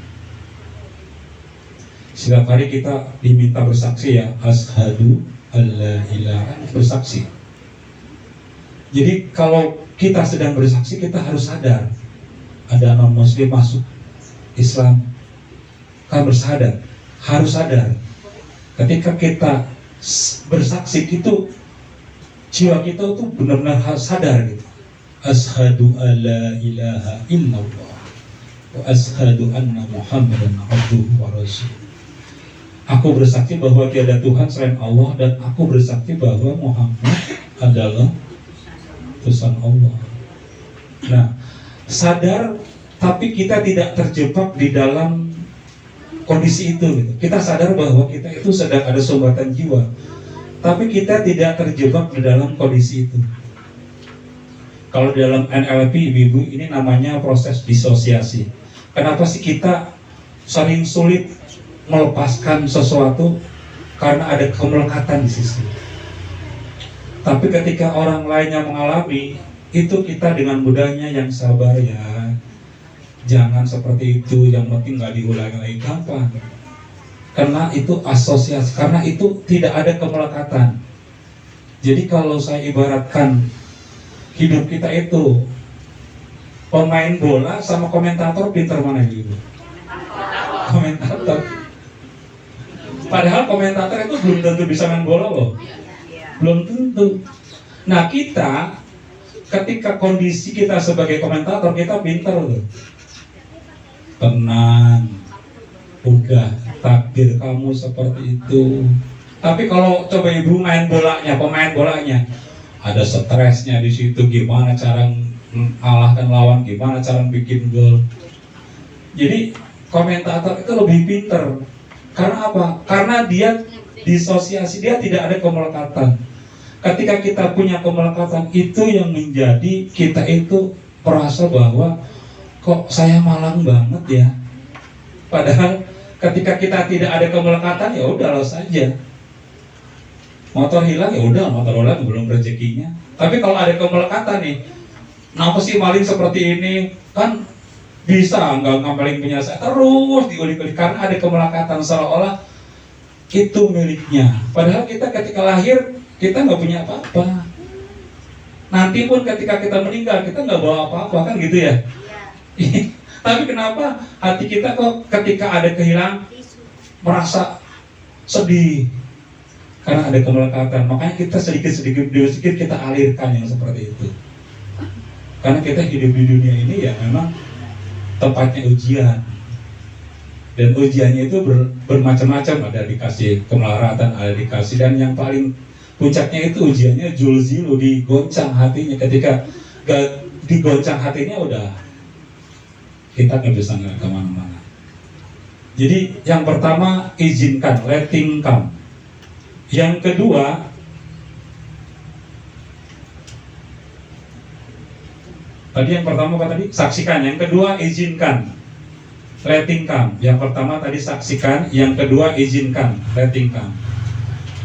Setiap hari kita diminta bersaksi ya, asyhadu alla ilaha, bersaksi. Jadi kalau kita sedang bersaksi, kita harus sadar ada non muslim masuk Islam, kan bersadar, harus sadar. Ketika kita bersaksi itu jiwa kita tuh benar-benar harus sadar gitu. Asyhadu alla ilaha illallah wa asyhadu anna Muhammadan abduhu wa rasuluh. Aku bersaksi bahwa tiada Tuhan selain Allah, dan aku bersaksi bahwa Muhammad adalah utusan Allah. Nah, sadar, tapi kita tidak terjebak di dalam kondisi itu gitu. Kita sadar bahwa kita itu sedang ada sumbatan jiwa, tapi kita tidak terjebak di dalam kondisi itu. Kalau di dalam NLP ibu-ibu, ini namanya proses disosiasi. Kenapa sih kita sering sulit melepaskan sesuatu? Karena ada kemelekatan di sisi. Tapi ketika orang lain yang mengalami itu, kita dengan mudahnya yang sabar ya, jangan seperti itu, yang penting nggak diulangi lagi, gampang. Karena itu asosiasi, karena itu tidak ada kemelekatan. Jadi kalau saya ibaratkan hidup kita itu pemain bola sama komentator, pintar mana ibu? Komentator. Padahal komentator itu belum tentu bisa main bola loh, belum tentu. Nah kita, ketika kondisi kita sebagai komentator, kita pintar loh. Tenang, udah takdir kamu seperti itu. Tapi kalau coba ibu main bolanya, pemain bolanya, ada stresnya di situ, gimana cara mengalahkan lawan, gimana cara bikin gol. Jadi komentator itu lebih pintar. Karena apa? Karena dia disosiasi, dia tidak ada kemelekatan. Ketika kita punya kemelekatan, itu yang menjadi kita itu merasa bahwa kok saya malang banget ya. Padahal ketika kita tidak ada kemelekatan, ya udahlah saja. Motor hilang, ya udah, motor hilang, belum rezekinya. Tapi kalau ada kemelekatan nih, kenapa sih maling seperti ini? Kan bisa nggak ngamaling punya saya, terus diulik-ulik karena ada kemelekatan, seolah-olah itu miliknya. Padahal kita ketika lahir, kita nggak punya apa-apa. Nanti pun ketika kita meninggal, kita nggak bawa apa-apa, kan gitu ya? Tapi kenapa hati kita kok ketika ada kehilangan merasa sedih? Karena ada kemelekatan. Makanya kita sedikit-sedikit kita alirkan yang seperti itu. Karena kita hidup di dunia ini ya memang tempatnya ujian. Dan ujiannya itu bermacam-macam. Ada dikasih kemelaratan, ada dikasih, dan yang paling puncaknya itu ujiannya julzilu, digoncang hatinya. Ketika gak digoncang hatinya, udah kita nggak bisa nggak kemana-mana. Jadi yang pertama, izinkan, letting come. Yang kedua, tadi yang pertama apa tadi? Saksikan. Yang kedua, izinkan. letting come. Yang pertama tadi saksikan, yang kedua izinkan, letting come.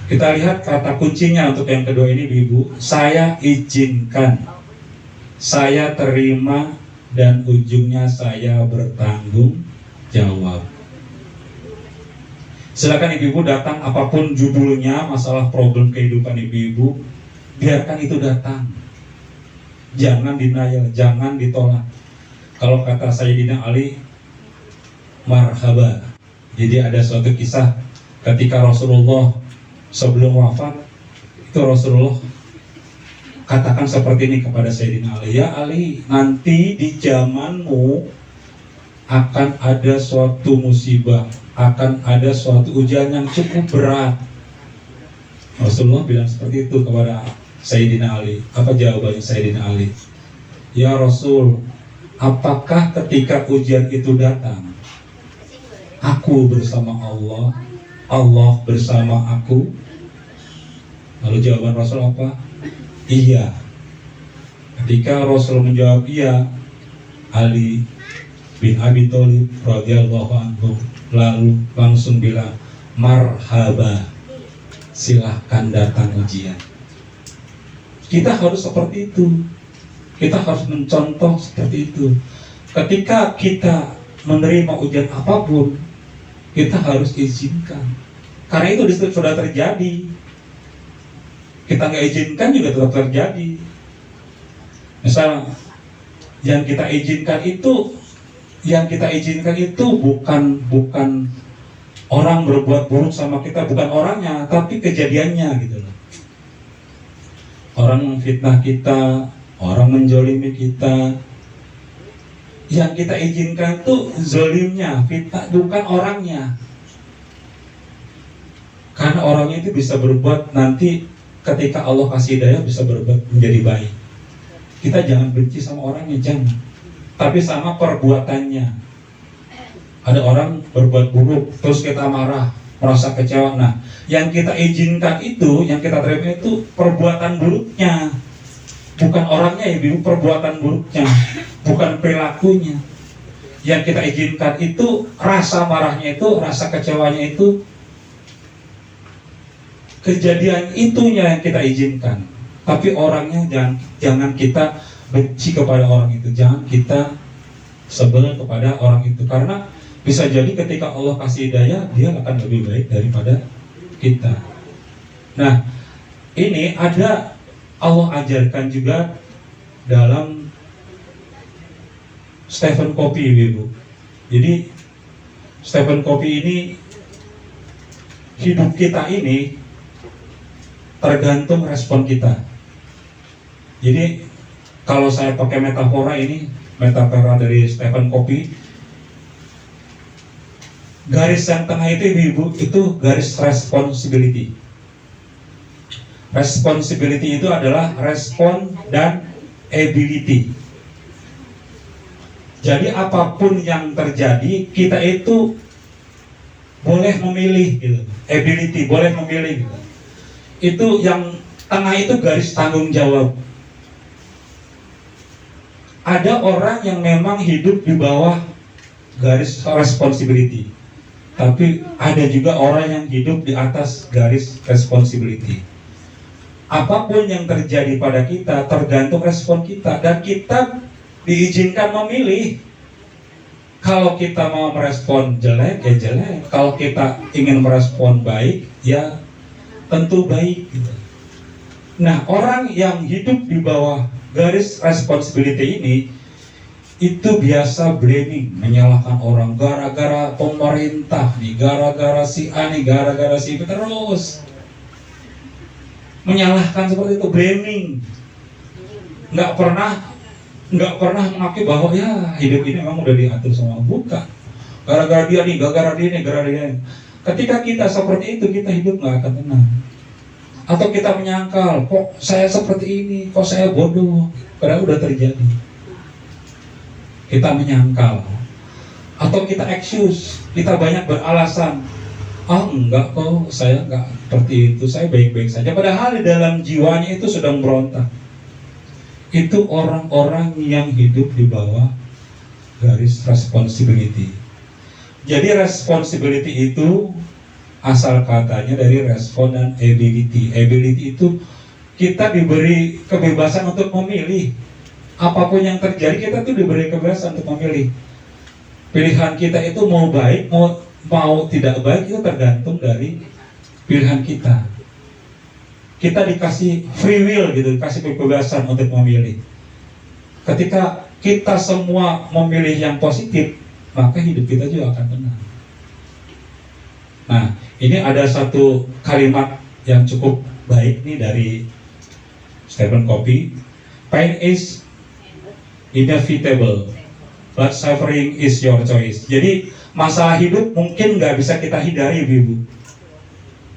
Kita lihat kata kuncinya untuk yang kedua ini Ibu, saya izinkan, saya terima, dan ujungnya saya bertanggung jawab. Silakan ibu-ibu datang apapun judulnya, masalah problem kehidupan ibu-ibu, biarkan itu datang. Jangan denial, jangan ditolak. Kalau kata Sayyidina Ali, marhaba. Jadi ada suatu kisah ketika Rasulullah sebelum wafat, itu Rasulullah katakan seperti ini kepada Sayyidina Ali, ya Ali, nanti di zamanmu akan ada suatu musibah, akan ada suatu ujian yang cukup berat. Rasulullah bilang seperti itu kepada Sayyidina Ali. Apa jawabannya Sayyidina Ali? Ya Rasul, apakah ketika ujian itu datang, aku bersama Allah, Allah bersama aku? Lalu jawaban Rasul apa? Iya. Ketika Rasul menjawab iya, Ali bin Abi Thalib radhiyallahu anhu lalu langsung bilang, marhaba, silahkan datang ujian. Kita harus seperti itu. Kita harus mencontoh seperti itu. Ketika kita menerima ujian apapun, kita harus izinkan. Karena itu sudah terjadi. Kita nggak izinkan juga tetap terjadi. Misal yang kita izinkan itu bukan orang berbuat buruk sama kita, bukan orangnya, tapi kejadiannya gitu loh. Orang memfitnah kita, orang menjolimi kita. Yang kita izinkan itu zolimnya, fitnah, bukan orangnya. Karena orangnya itu bisa berbuat nanti ketika Allah kasih hidayah bisa berbuat menjadi baik. Kita jangan benci sama orangnya, jangan. Tapi sama perbuatannya. Ada orang berbuat buruk, terus kita marah, merasa kecewa. Nah, yang kita izinkan itu, yang kita terima itu perbuatan buruknya. Bukan orangnya ya, Ibu, perbuatan buruknya. Bukan perilakunya. Yang kita izinkan itu, rasa marahnya itu, rasa kecewanya itu, kejadian itunya yang kita izinkan. Tapi orangnya jangan kita benci kepada orang itu, jangan kita sebel kepada orang itu. Karena bisa jadi ketika Allah kasih hidayah, dia akan lebih baik daripada kita. Nah, ini ada Allah ajarkan juga dalam Stephen Covey, Ibu. Jadi Stephen Covey ini, hidup kita ini tergantung respon kita. Jadi kalau saya pakai metafora ini, metafora dari Stephen Covey, garis yang tengah itu Ibu, itu garis responsibility. Responsibility itu adalah respon dan ability. Jadi apapun yang terjadi, kita itu boleh memilih gitu. Ability, boleh memilih gitu. Itu yang tengah itu garis tanggung jawab. Ada orang yang memang hidup di bawah garis responsibility, tapi ada juga orang yang hidup di atas garis responsibility. Apapun yang terjadi pada kita tergantung respon kita, dan kita diizinkan memilih. Kalau kita mau merespon jelek ya jelek, kalau kita ingin merespon baik ya tentu baik gitu. Nah, orang yang hidup di bawah garis responsibility ini itu biasa blaming, menyalahkan orang, gara-gara pemerintah nih, gara-gara si A nih, gara-gara si B, terus menyalahkan seperti itu, blaming. Nggak pernah mengakui bahwa ya hidup ini memang udah diatur sama bukan. Gara-gara dia nih, gara-gara dia nih, gara-gara dia nih. Ketika kita seperti itu, kita hidup nggak akan tenang. Atau kita menyangkal, kok saya seperti ini, kok saya bodoh, padahal udah terjadi. Kita menyangkal. Atau kita excuse, kita banyak beralasan. Enggak kok, saya enggak seperti itu, saya baik-baik saja. Padahal di dalam jiwanya itu sedang berontak. Itu orang-orang yang hidup di bawah garis responsibility. Jadi responsibility itu asal katanya dari respon dan ability. Ability itu kita diberi kebebasan untuk memilih. Apapun yang terjadi kita tuh diberi kebebasan untuk memilih. Pilihan kita itu mau baik, mau tidak baik itu tergantung dari pilihan kita. Kita dikasih free will gitu, dikasih kebebasan untuk memilih. Ketika kita semua memilih yang positif, maka hidup kita juga akan tenang. Nah, ini ada satu kalimat yang cukup baik nih dari Stephen Covey. Pain is inevitable, but suffering is your choice. Jadi masalah hidup mungkin nggak bisa kita hindari, Ibu.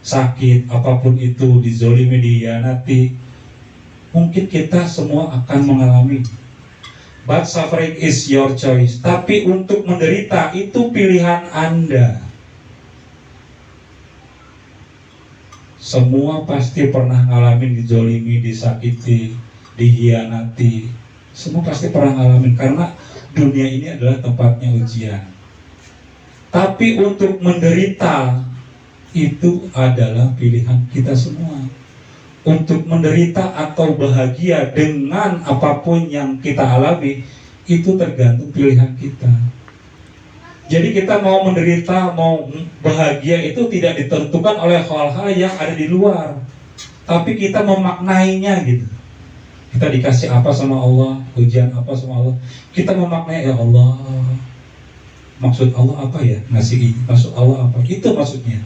Sakit, apapun itu, dizolimi, dihianati, mungkin kita semua akan mengalami. But suffering is your choice. Tapi untuk menderita itu pilihan Anda. Semua pasti pernah ngalamin dizolimi, disakiti, dihianati. Semua pasti pernah ngalamin karena dunia ini adalah tempatnya ujian. Tapi untuk menderita itu adalah pilihan kita semua. Untuk menderita atau bahagia dengan apapun yang kita alami itu tergantung pilihan kita. Jadi kita mau menderita, mau bahagia itu tidak ditentukan oleh hal-hal yang ada di luar, tapi kita memaknainya gitu. Kita dikasih apa sama Allah, ujian apa sama Allah, kita memaknai, ya Allah, maksud Allah apa ya, ngasih ini, maksud Allah apa, itu maksudnya.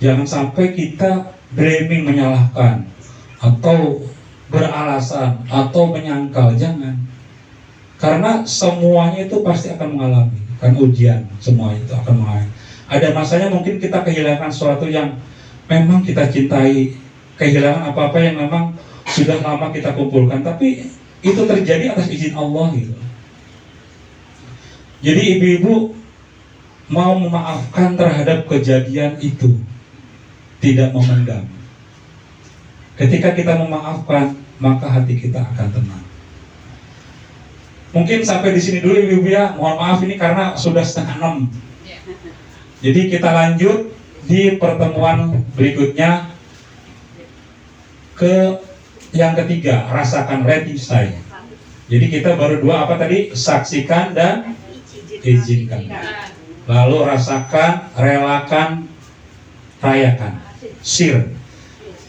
Jangan sampai kita blaming, menyalahkan, atau beralasan, atau menyangkal, jangan. Karena semuanya itu pasti akan mengalami. Kan ujian, semua itu akan mengalami. Ada masanya mungkin kita kehilangan sesuatu yang memang kita cintai, kehilangan apa-apa yang memang sudah lama kita kumpulkan, tapi itu terjadi atas izin Allah gitu. Jadi ibu-ibu mau memaafkan terhadap kejadian itu, tidak memendam. Ketika kita memaafkan, maka hati kita akan tenang. Mungkin sampai di sini dulu ibu-ibu ya, mohon maaf ini karena sudah 5:30. Jadi kita lanjut di pertemuan berikutnya ke yang ketiga, rasakan, lifestyle. Jadi kita baru dua apa tadi? Saksikan dan izinkan. Lalu rasakan, relakan, rayakan, share.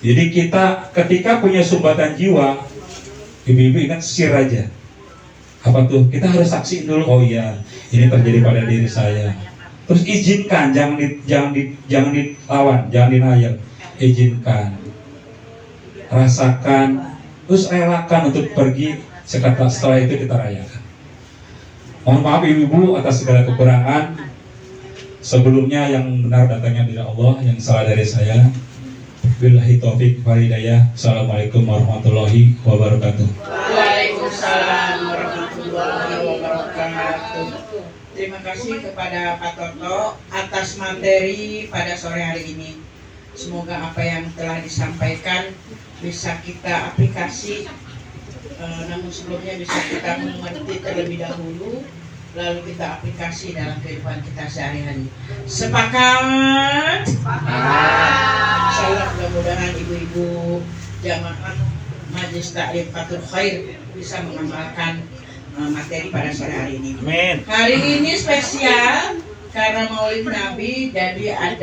Jadi kita ketika punya sumbatan jiwa, ibu-ibu ingat share aja. Apa tuh? Kita harus saksiin dulu. Oh iya, ini terjadi pada diri saya. Terus izinkan, jangan dilawan, jangan denial. Izinkan, rasakan, terus relakan untuk pergi. Setelah itu kita rayakan. Mohon maaf ibu-ibu atas segala kekurangan. Sebelumnya yang benar datangnya dari Allah, yang salah dari saya. Billahi taufik wal hidayah. Assalamualaikum warahmatullahi wabarakatuh. Waalaikumsalam warahmatullahi wabarakatuh. Terima kasih kepada Pak Toto atas materi pada sore hari ini. Semoga apa yang telah disampaikan bisa kita aplikasi, namun sebelumnya bisa kita mengerti terlebih dahulu, lalu kita aplikasi dalam kehidupan kita sehari-hari. Sepakat? Insyaallah mudah-mudahan ibu-ibu jamaah Majelis Taklim Fathul Khair bisa mengamalkan materi pada sore hari ini. Amin. Hari ini spesial karena Maulid Nabi, jadi ada